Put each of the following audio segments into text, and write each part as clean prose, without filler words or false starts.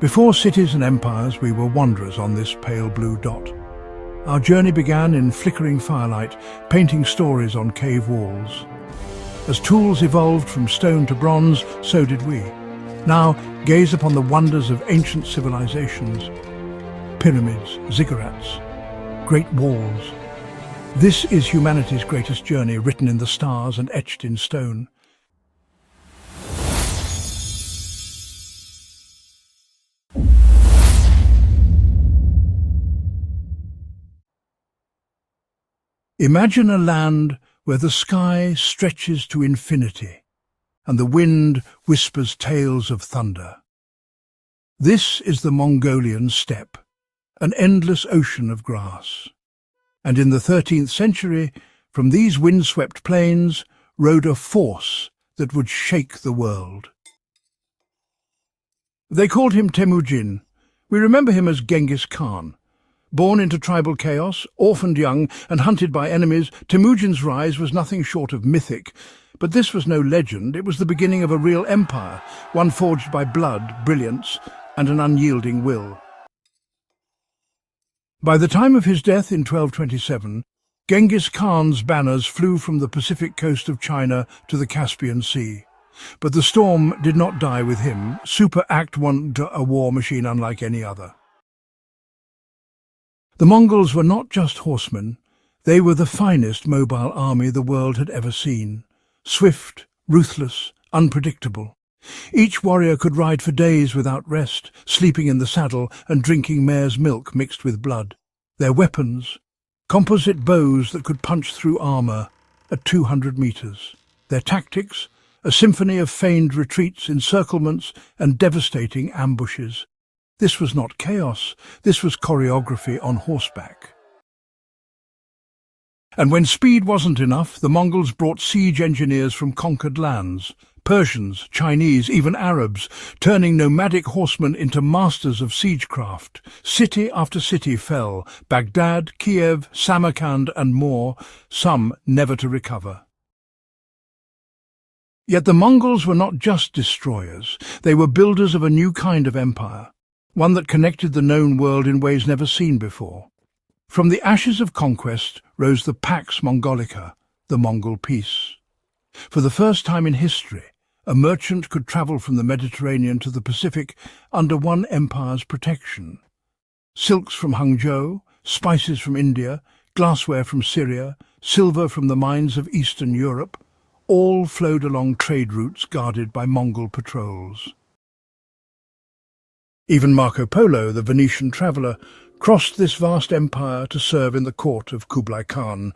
Before cities and empires, we were wanderers on this pale blue dot. Our journey began in flickering firelight, painting stories on cave walls. As tools evolved from stone to bronze, so did we. Now, gaze upon the wonders of ancient civilizations. Pyramids, ziggurats, great walls. This is humanity's greatest journey, written in the stars and etched in stone. Imagine a land where the sky stretches to infinity and the wind whispers tales of thunder. This is the Mongolian steppe, an endless ocean of grass. And in the 13th century, from these windswept plains rode a force that would shake the world. They called him Temujin. We remember him as Genghis Khan. Born into tribal chaos, orphaned young and hunted by enemies, Temujin's rise was nothing short of mythic. But this was no legend, it was the beginning of a real empire, one forged by blood, brilliance, and an unyielding will. By the time of his death in 1227, Genghis Khan's banners flew from the Pacific coast of China to the Caspian Sea. But the storm did not die with him. Super Act wanted a war machine unlike any other. The Mongols were not just horsemen, they were the finest mobile army the world had ever seen. Swift, ruthless, unpredictable. Each warrior could ride for days without rest, sleeping in the saddle and drinking mare's milk mixed with blood. Their weapons, composite bows that could punch through armour at 200 meters. Their tactics, a symphony of feigned retreats, encirclements and devastating ambushes. This was not chaos, this was choreography on horseback. And when speed wasn't enough, the Mongols brought siege engineers from conquered lands, Persians, Chinese, even Arabs, turning nomadic horsemen into masters of siegecraft. City after city fell, Baghdad, Kiev, Samarkand and more, some never to recover. Yet the Mongols were not just destroyers, they were builders of a new kind of empire. One that connected the known world in ways never seen before. From the ashes of conquest rose the Pax Mongolica, the Mongol peace. For the first time in history, a merchant could travel from the Mediterranean to the Pacific under one empire's protection. Silks from Hangzhou, spices from India, glassware from Syria, silver from the mines of Eastern Europe, all flowed along trade routes guarded by Mongol patrols. Even Marco Polo, the Venetian traveller, crossed this vast empire to serve in the court of Kublai Khan,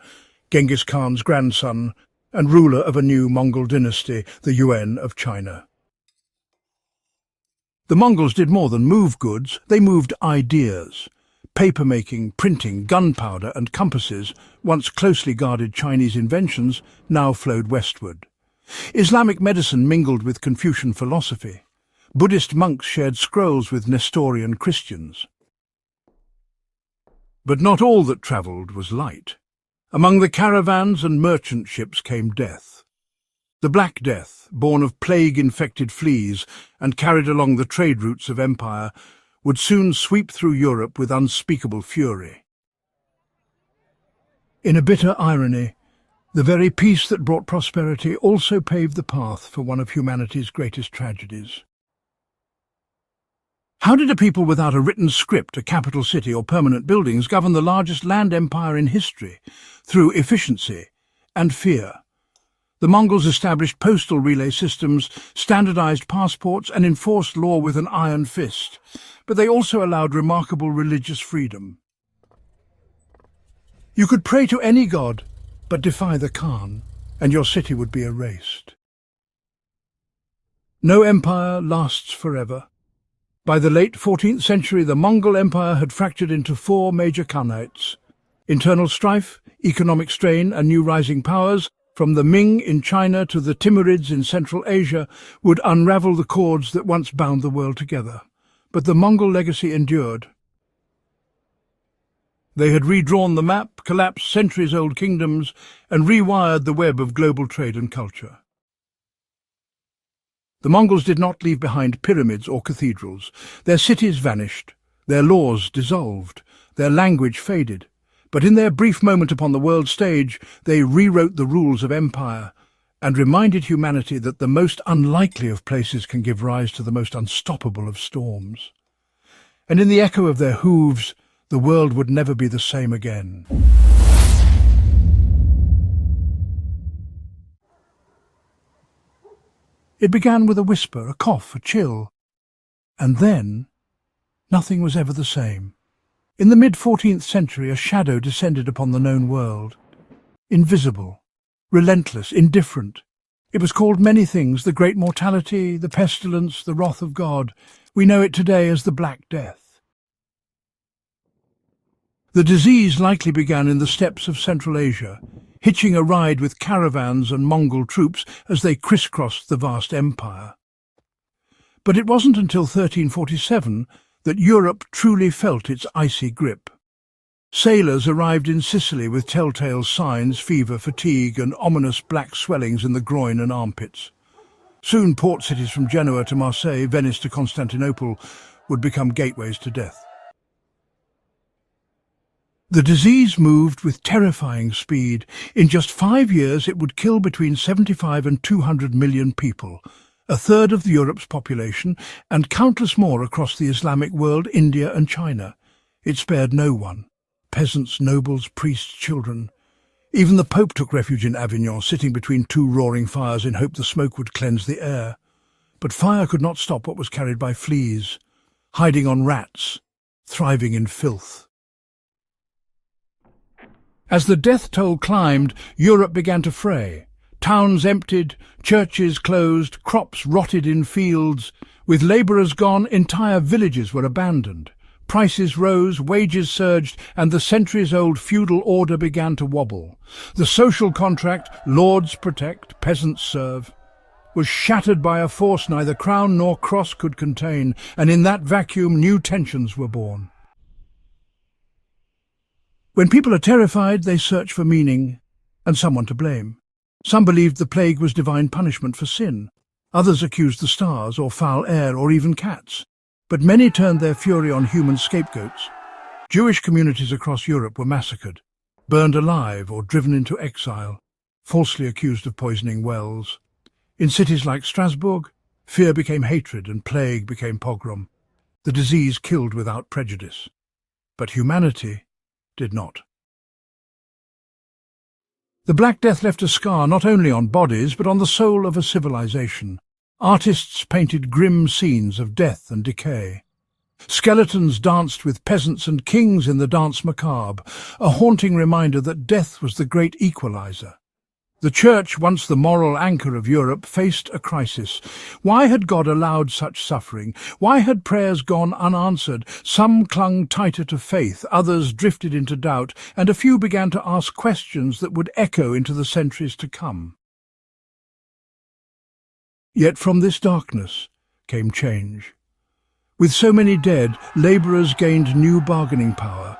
Genghis Khan's grandson and ruler of a new Mongol dynasty, the Yuan of China. The Mongols did more than move goods, they moved ideas. Papermaking, printing, gunpowder and compasses, once closely guarded Chinese inventions, now flowed westward. Islamic medicine mingled with Confucian philosophy. Buddhist monks shared scrolls with Nestorian Christians. But not all that travelled was light. Among the caravans and merchant ships came death. The Black Death, born of plague-infected fleas and carried along the trade routes of empire, would soon sweep through Europe with unspeakable fury. In a bitter irony, the very peace that brought prosperity also paved the path for one of humanity's greatest tragedies. How did a people without a written script, a capital city or permanent buildings govern the largest land empire in history? Through efficiency and fear. The Mongols established postal relay systems, standardized passports and enforced law with an iron fist. But they also allowed remarkable religious freedom. You could pray to any god, but defy the Khan, and your city would be erased. No empire lasts forever. By the late 14th century, the Mongol Empire had fractured into 4 major khanates. Internal strife, economic strain and new rising powers, from the Ming in China to the Timurids in Central Asia, would unravel the cords that once bound the world together. But the Mongol legacy endured. They had redrawn the map, collapsed centuries-old kingdoms, and rewired the web of global trade and culture. The Mongols did not leave behind pyramids or cathedrals. Their cities vanished, their laws dissolved, their language faded. But in their brief moment upon the world stage, they rewrote the rules of empire and reminded humanity that the most unlikely of places can give rise to the most unstoppable of storms. And in the echo of their hooves, the world would never be the same again. It began with a whisper, a cough, a chill, and then nothing was ever the same. In the mid-14th century, a shadow descended upon the known world. Invisible, relentless, indifferent. It was called many things: the great mortality, the pestilence, the wrath of God. We know it today as the Black Death. The disease likely began in the steppes of Central Asia, hitching a ride with caravans and Mongol troops as they crisscrossed the vast empire. But it wasn't until 1347 that Europe truly felt its icy grip. Sailors arrived in Sicily with telltale signs: fever, fatigue, and ominous black swellings in the groin and armpits. Soon port cities from Genoa to Marseille, Venice to Constantinople would become gateways to death. The disease moved with terrifying speed. In just 5 years, it would kill between 75 and 200 million people, a third of Europe's population, and countless more across the Islamic world, India and China. It spared no one: peasants, nobles, priests, children. Even the Pope took refuge in Avignon, sitting between two roaring fires in hope the smoke would cleanse the air. But fire could not stop what was carried by fleas, hiding on rats, thriving in filth. As the death toll climbed, Europe began to fray. Towns emptied, churches closed, crops rotted in fields. With labourers gone, entire villages were abandoned. Prices rose, wages surged, and the centuries-old feudal order began to wobble. The social contract, lords protect, peasants serve, was shattered by a force neither crown nor cross could contain, and in that vacuum new tensions were born. When people are terrified, they search for meaning and someone to blame. Some believed the plague was divine punishment for sin. Others accused the stars or foul air or even cats. But many turned their fury on human scapegoats. Jewish communities across Europe were massacred, burned alive or driven into exile, falsely accused of poisoning wells. In cities like Strasbourg, fear became hatred and plague became pogrom. The disease killed without prejudice. But humanity did not. The Black Death left a scar not only on bodies but on the soul of a civilization. Artists painted grim scenes of death and decay. Skeletons danced with peasants and kings in the dance macabre, a haunting reminder that death was the great equalizer. The Church, once the moral anchor of Europe, faced a crisis. Why had God allowed such suffering? Why had prayers gone unanswered? Some clung tighter to faith, others drifted into doubt, and a few began to ask questions that would echo into the centuries to come. Yet from this darkness came change. With so many dead, labourers gained new bargaining power.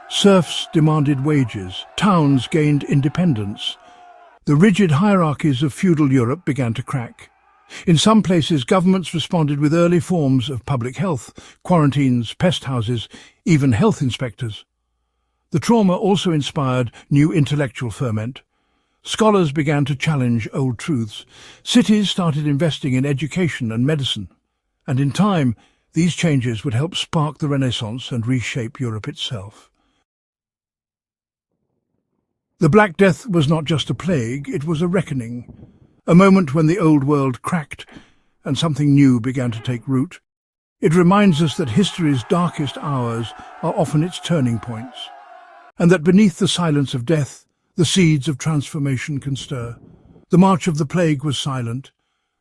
Serfs demanded wages. Towns gained independence. The rigid hierarchies of feudal Europe began to crack. In some places, governments responded with early forms of public health: quarantines, pest houses, even health inspectors. The trauma also inspired new intellectual ferment. Scholars began to challenge old truths. Cities started investing in education and medicine. And in time, these changes would help spark the Renaissance and reshape Europe itself. The Black Death was not just a plague, it was a reckoning, a moment when the old world cracked and something new began to take root. It reminds us that history's darkest hours are often its turning points, and that beneath the silence of death, the seeds of transformation can stir. The march of the plague was silent,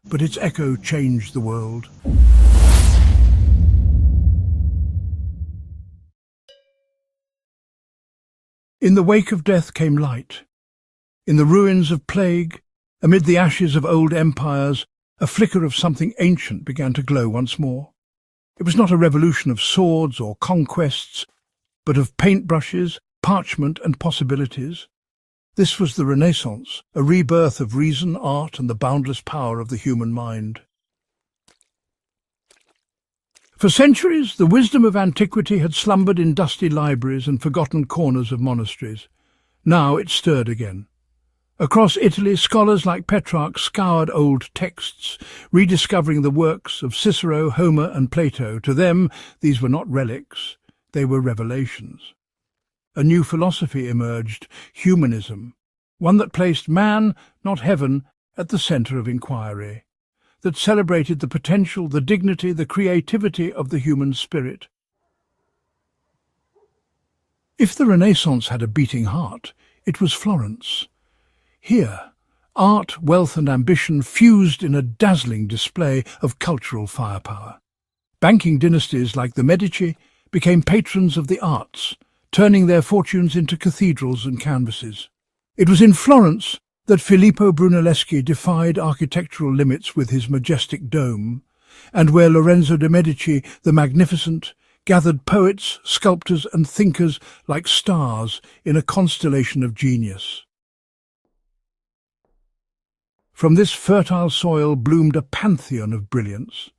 but its echo changed the world. In the wake of death came light. In the ruins of plague, amid the ashes of old empires, a flicker of something ancient began to glow once more. It was not a revolution of swords or conquests, but of paintbrushes, parchment and possibilities. This was the Renaissance, a rebirth of reason, art and the boundless power of the human mind. For centuries, the wisdom of antiquity had slumbered in dusty libraries and forgotten corners of monasteries. Now it stirred again. Across Italy, scholars like Petrarch scoured old texts, rediscovering the works of Cicero, Homer and Plato. To them, these were not relics, they were revelations. A new philosophy emerged, humanism, one that placed man, not heaven, at the centre of inquiry, that celebrated the potential, the dignity, the creativity of the human spirit. If the Renaissance had a beating heart, it was Florence. Here, art, wealth and ambition fused in a dazzling display of cultural firepower. Banking dynasties like the Medici became patrons of the arts, turning their fortunes into cathedrals and canvases. It was in Florence that Filippo Brunelleschi defied architectural limits with his majestic dome, and where Lorenzo de' Medici, the Magnificent, gathered poets, sculptors and thinkers like stars in a constellation of genius. From this fertile soil bloomed a pantheon of brilliance.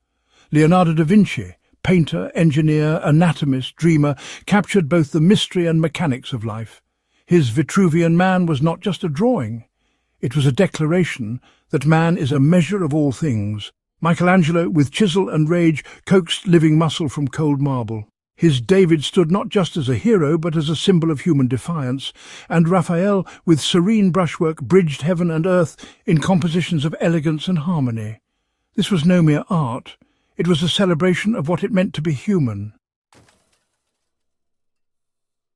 Leonardo da Vinci, painter, engineer, anatomist, dreamer, captured both the mystery and mechanics of life. His Vitruvian Man was not just a drawing. It was a declaration that man is a measure of all things. Michelangelo, with chisel and rage, coaxed living muscle from cold marble. His David stood not just as a hero, but as a symbol of human defiance, and Raphael, with serene brushwork, bridged heaven and earth in compositions of elegance and harmony. This was no mere art. It was a celebration of what it meant to be human.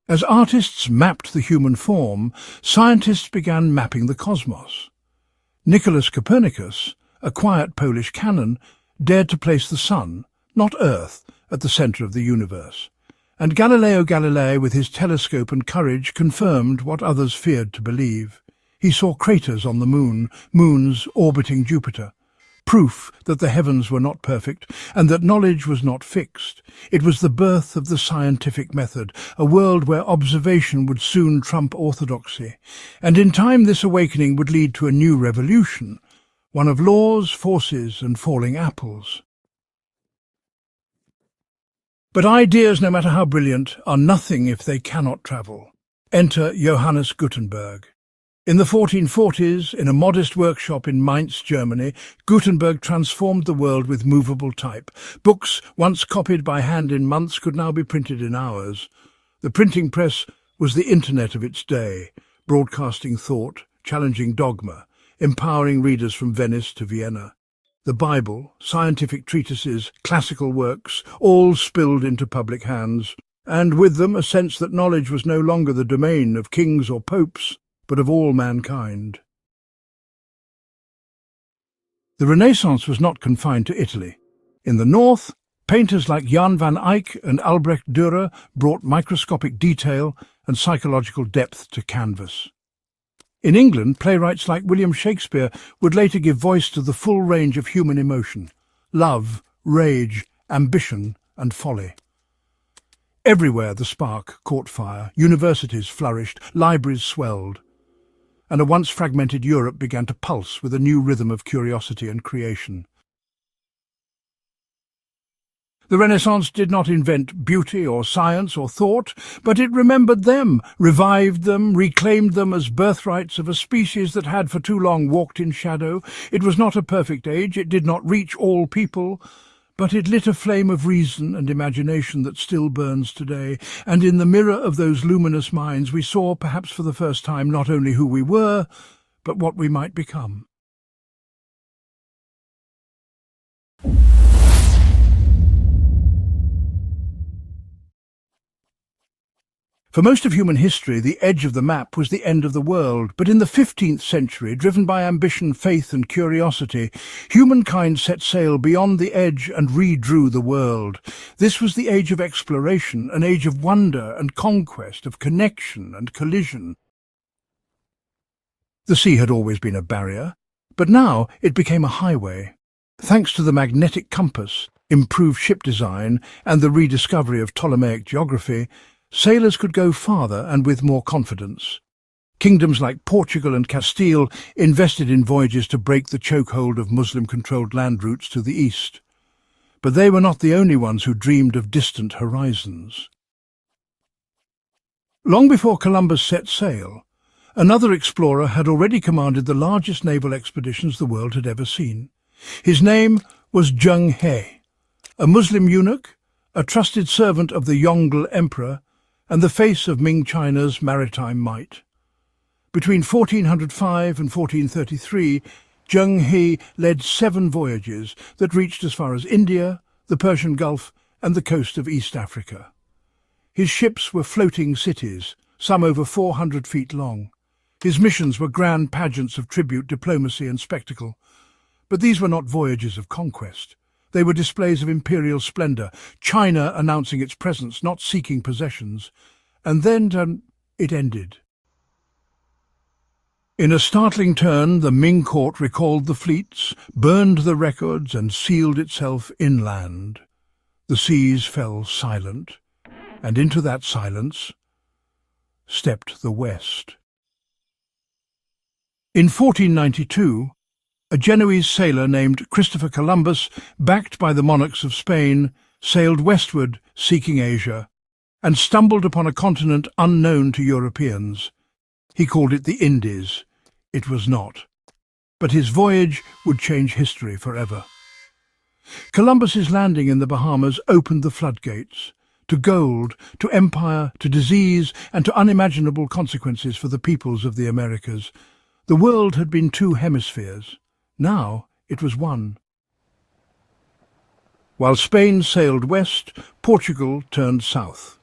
As artists mapped the human form, scientists began mapping the cosmos. Nicholas Copernicus, a quiet Polish canon, dared to place the sun, not Earth, at the centre of the universe. And Galileo Galilei, with his telescope and courage, confirmed what others feared to believe. He saw craters on the moon, moons orbiting Jupiter. Proof that the heavens were not perfect and that knowledge was not fixed. It was the birth of the scientific method, a world where observation would soon trump orthodoxy. And in time this awakening would lead to a new revolution, one of laws, forces and falling apples. But ideas, no matter how brilliant, are nothing if they cannot travel. Enter Johannes Gutenberg. In the 1440s, in a modest workshop in Mainz, Germany, Gutenberg transformed the world with movable type. Books, once copied by hand in months, could now be printed in hours. The printing press was the internet of its day, broadcasting thought, challenging dogma, empowering readers from Venice to Vienna. The Bible, scientific treatises, classical works, all spilled into public hands, and with them a sense that knowledge was no longer the domain of kings or popes, but of all mankind. The Renaissance was not confined to Italy. In the north, painters like Jan van Eyck and Albrecht Dürer brought microscopic detail and psychological depth to canvas. In England, playwrights like William Shakespeare would later give voice to the full range of human emotion: love, rage, ambition and folly. Everywhere the spark caught fire, universities flourished, libraries swelled, and a once fragmented Europe began to pulse with a new rhythm of curiosity and creation. The Renaissance did not invent beauty or science or thought, but it remembered them, revived them, reclaimed them as birthrights of a species that had for too long walked in shadow. It was not a perfect age, it did not reach all people, but it lit a flame of reason and imagination that still burns today, and in the mirror of those luminous minds we saw, perhaps for the first time, not only who we were, but what we might become. For most of human history, the edge of the map was the end of the world. But in the 15th century, driven by ambition, faith and curiosity, humankind set sail beyond the edge and redrew the world. This was the age of exploration, an age of wonder and conquest, of connection and collision. The sea had always been a barrier, but now it became a highway. Thanks to the magnetic compass, improved ship design and the rediscovery of Ptolemaic geography, sailors could go farther and with more confidence. Kingdoms like Portugal and Castile invested in voyages to break the chokehold of Muslim-controlled land routes to the east. But they were not the only ones who dreamed of distant horizons. Long before Columbus set sail, another explorer had already commanded the largest naval expeditions the world had ever seen. His name was Zheng He, a Muslim eunuch, a trusted servant of the Yongle Emperor, and the face of Ming China's maritime might. Between 1405 and 1433, Zheng He led 7 voyages that reached as far as India, the Persian Gulf, and the coast of East Africa. His ships were floating cities, some over 400 feet long. His missions were grand pageants of tribute, diplomacy, and spectacle. But these were not voyages of conquest. They were displays of imperial splendor, China announcing its presence, not seeking possessions. And then it ended. In a startling turn, the Ming court recalled the fleets, burned the records, and sealed itself inland. The seas fell silent, and into that silence stepped the West. In 1492, a Genoese sailor named Christopher Columbus, backed by the monarchs of Spain, sailed westward seeking Asia, and stumbled upon a continent unknown to Europeans. He called it the Indies. It was not. But his voyage would change history forever. Columbus's landing in the Bahamas opened the floodgates to gold, to empire, to disease, and to unimaginable consequences for the peoples of the Americas. The world had been 2 hemispheres. Now it was one. While Spain sailed west, Portugal turned south.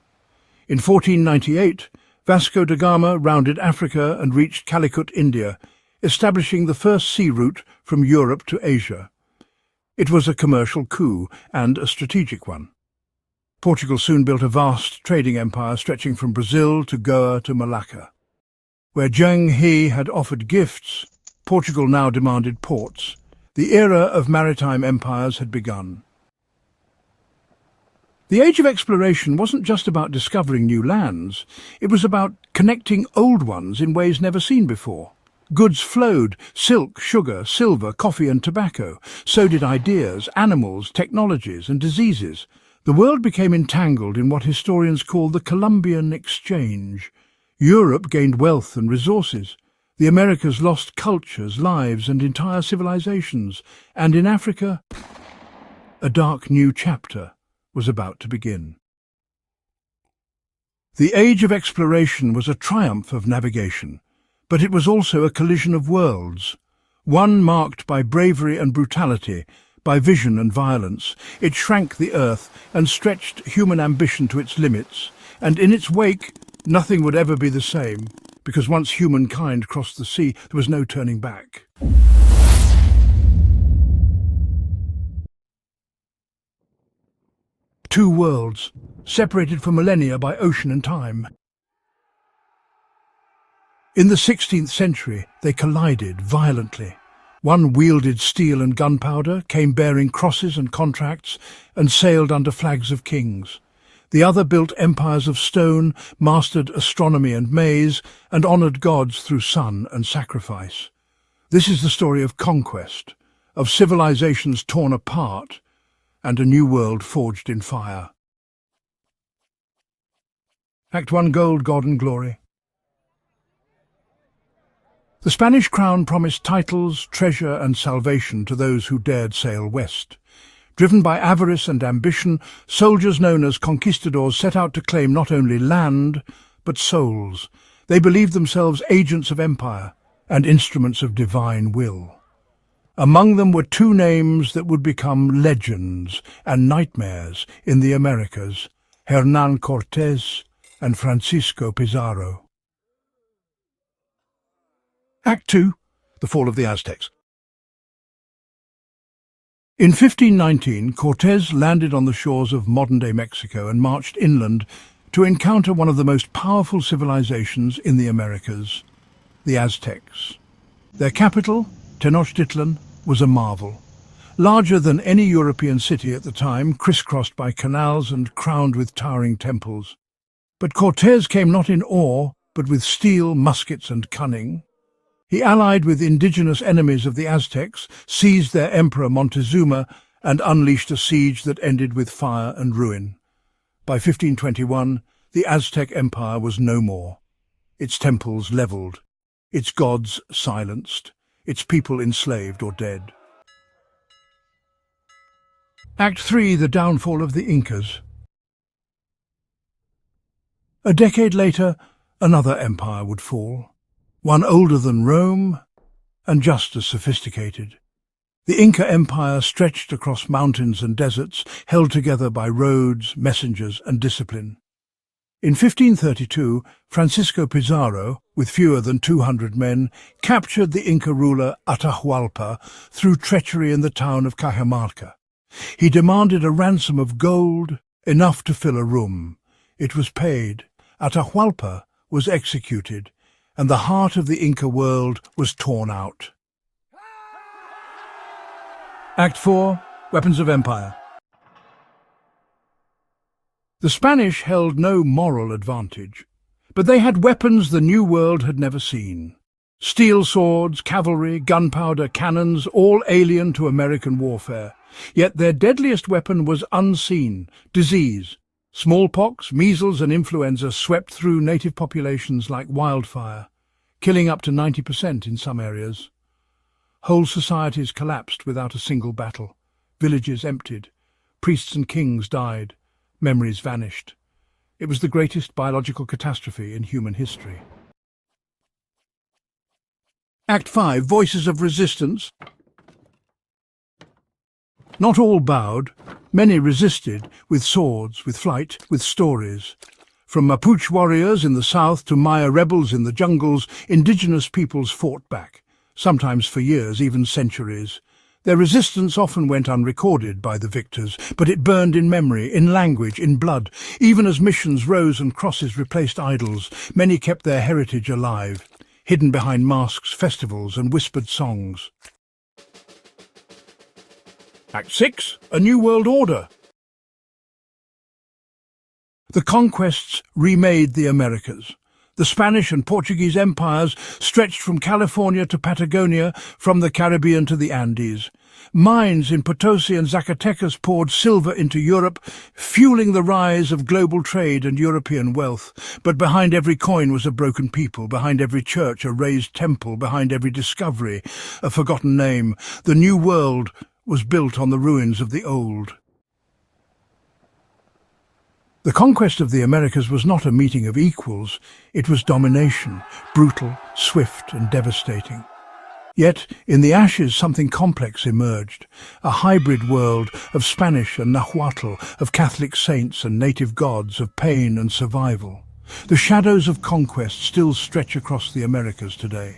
In 1498, Vasco da Gama rounded Africa and reached Calicut, India, establishing the first sea route from Europe to Asia. It was a commercial coup and a strategic one. Portugal soon built a vast trading empire stretching from Brazil to Goa to Malacca. Where Zheng He had offered gifts, Portugal now demanded ports. The era of maritime empires had begun. The age of exploration wasn't just about discovering new lands. It was about connecting old ones in ways never seen before. Goods flowed: silk, sugar, silver, coffee and tobacco. So did ideas, animals, technologies and diseases. The world became entangled in what historians call the Columbian Exchange. Europe gained wealth and resources. The Americas lost cultures, lives and entire civilizations. And in Africa, a dark new chapter was about to begin. The age of exploration was a triumph of navigation, but it was also a collision of worlds, one marked by bravery and brutality, by vision and violence. It shrank the earth and stretched human ambition to its limits, and in its wake nothing would ever be the same, because once humankind crossed the sea, there was no turning back. Two worlds, separated for millennia by ocean and time. In the 16th century, they collided violently. One wielded steel and gunpowder, came bearing crosses and contracts, and sailed under flags of kings. The other built empires of stone, mastered astronomy and maize, and honoured gods through sun and sacrifice. This is the story of conquest, of civilizations torn apart, and a new world forged in fire. Act 1, Gold, God and Glory. The Spanish crown promised titles, treasure and salvation to those who dared sail west. Driven by avarice and ambition, soldiers known as conquistadors set out to claim not only land, but souls. They believed themselves agents of empire and instruments of divine will. Among them were two names that would become legends and nightmares in the Americas: Hernán Cortés and Francisco Pizarro. Act 2, The Fall of the Aztecs. In 1519, Cortés landed on the shores of modern-day Mexico and marched inland to encounter one of the most powerful civilizations in the Americas, the Aztecs. Their capital, Tenochtitlan, was a marvel. Larger than any European city at the time, crisscrossed by canals and crowned with towering temples. But Cortés came not in awe, but with steel, muskets and cunning. He allied with indigenous enemies of the Aztecs, seized their emperor Montezuma, and unleashed a siege that ended with fire and ruin. By 1521, the Aztec Empire was no more. Its temples levelled, its gods silenced, its people enslaved or dead. Act 3, the downfall of the Incas. A decade later, another empire would fall, one older than Rome and just as sophisticated. The Inca Empire stretched across mountains and deserts, held together by roads, messengers and discipline. In 1532, Francisco Pizarro, with fewer than 200 men, captured the Inca ruler Atahualpa through treachery in the town of Cajamarca. He demanded a ransom of gold, enough to fill a room. It was paid. Atahualpa was executed, and the heart of the Inca world was torn out. Act 4, Weapons of Empire. The Spanish held no moral advantage, but they had weapons the New World had never seen. Steel swords, cavalry, gunpowder, cannons, all alien to American warfare. Yet their deadliest weapon was unseen: disease. Smallpox, measles and influenza swept through native populations like wildfire, killing up to 90% in some areas. Whole societies collapsed without a single battle. Villages emptied. Priests and kings died. Memories vanished. It was the greatest biological catastrophe in human history. Act 5, Voices of Resistance. Not all bowed. Many resisted, with swords, with flight, with stories. From Mapuche warriors in the south to Maya rebels in the jungles, indigenous peoples fought back, sometimes for years, even centuries. Their resistance often went unrecorded by the victors, but it burned in memory, in language, in blood. Even as missions rose and crosses replaced idols, many kept their heritage alive, hidden behind masks, festivals and whispered songs. Act 6, A New World Order. The conquests remade the Americas. The Spanish and Portuguese empires stretched from California to Patagonia, from the Caribbean to the Andes. Mines in Potosi and Zacatecas poured silver into Europe, fueling the rise of global trade and European wealth. But behind every coin was a broken people, behind every church a razed temple, behind every discovery a forgotten name. The new world was built on the ruins of the old. The conquest of the Americas was not a meeting of equals. It was domination, brutal, swift and devastating. Yet, in the ashes, something complex emerged, a hybrid world of Spanish and Nahuatl, of Catholic saints and native gods, of pain and survival. The shadows of conquest still stretch across the Americas today.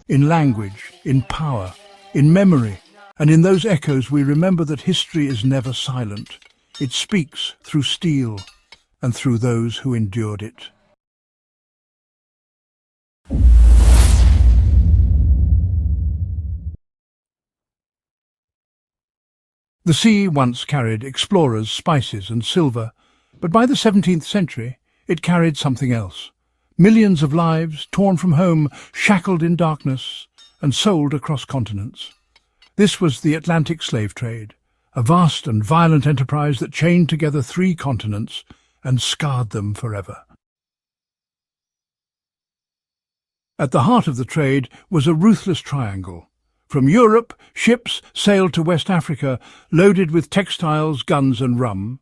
In language, in power, in memory, and in those echoes we remember that history is never silent. It speaks through steel and through those who endured it. The sea once carried explorers, spices and silver, but by the 17th century it carried something else. Millions of lives, torn from home, shackled in darkness, and sold across continents. This was the Atlantic slave trade, a vast and violent enterprise that chained together 3 continents and scarred them forever. At the heart of the trade was a ruthless triangle. From Europe, ships sailed to West Africa, loaded with textiles, guns and rum.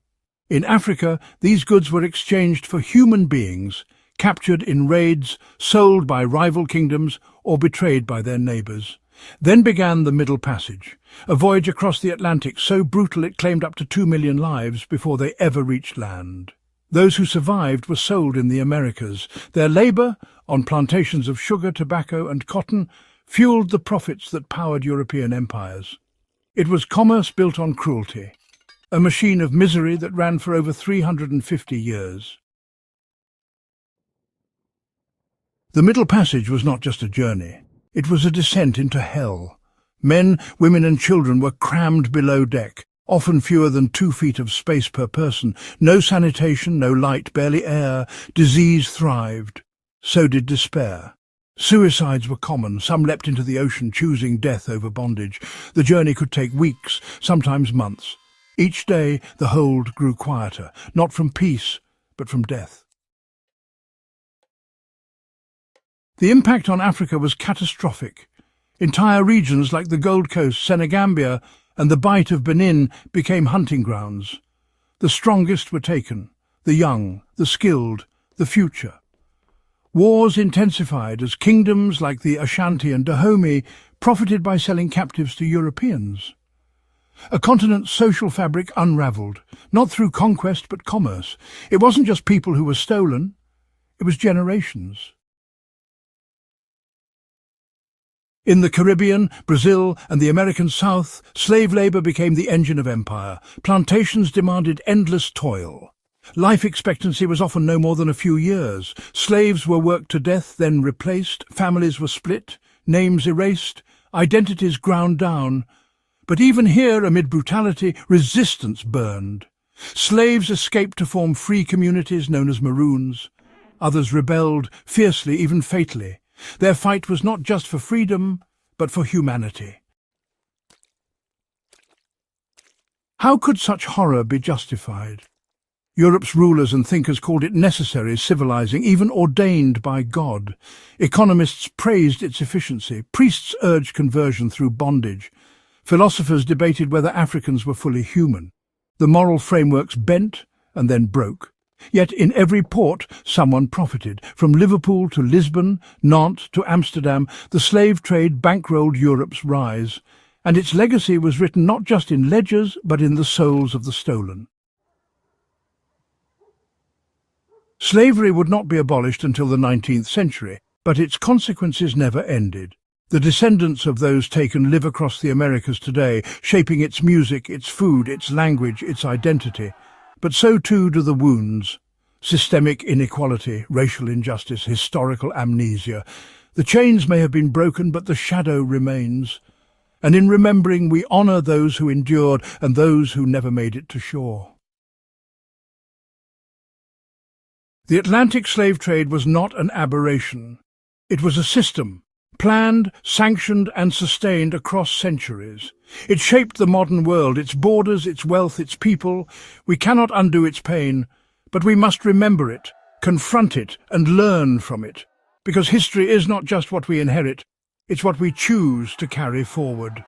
In Africa, these goods were exchanged for human beings, captured in raids, sold by rival kingdoms or betrayed by their neighbours. Then began the Middle Passage, a voyage across the Atlantic so brutal it claimed up to 2 million lives before they ever reached land. Those who survived were sold in the Americas. Their labour, on plantations of sugar, tobacco and cotton, fueled the profits that powered European empires. It was commerce built on cruelty, a machine of misery that ran for over 350 years. The Middle Passage was not just a journey. It was a descent into hell. Men, women and children were crammed below deck, often fewer than 2 feet of space per person. No sanitation, no light, barely air. Disease thrived. So did despair. Suicides were common. Some leapt into the ocean, choosing death over bondage. The journey could take weeks, sometimes months. Each day, the hold grew quieter, not from peace, but from death. The impact on Africa was catastrophic. Entire regions like the Gold Coast, Senegambia, and the Bight of Benin became hunting grounds. The strongest were taken, the young, the skilled, the future. Wars intensified as kingdoms like the Ashanti and Dahomey profited by selling captives to Europeans. A continent's social fabric unravelled, not through conquest but commerce. It wasn't just people who were stolen, it was generations. In the Caribbean, Brazil, and the American South, slave labour became the engine of empire. Plantations demanded endless toil. Life expectancy was often no more than a few years. Slaves were worked to death, then replaced, families were split, names erased, identities ground down. But even here, amid brutality, resistance burned. Slaves escaped to form free communities known as Maroons. Others rebelled, fiercely, even fatally. Their fight was not just for freedom, but for humanity. How could such horror be justified? Europe's rulers and thinkers called it necessary, civilizing, even ordained by God. Economists praised its efficiency. Priests urged conversion through bondage. Philosophers debated whether Africans were fully human. The moral frameworks bent and then broke. Yet in every port someone profited. From Liverpool to Lisbon, Nantes to Amsterdam, the slave trade bankrolled Europe's rise. And its legacy was written not just in ledgers, but in the souls of the stolen. Slavery would not be abolished until the 19th century, but its consequences never ended. The descendants of those taken live across the Americas today, shaping its music, its food, its language, its identity. But so too do the wounds. Systemic inequality, racial injustice, historical amnesia. The chains may have been broken, but the shadow remains. And in remembering, we honour those who endured and those who never made it to shore. The Atlantic slave trade was not an aberration. It was a system, planned, sanctioned and sustained across centuries. It shaped the modern world, its borders, its wealth, its people. We cannot undo its pain, but we must remember it, confront it and learn from it. Because history is not just what we inherit, it's what we choose to carry forward.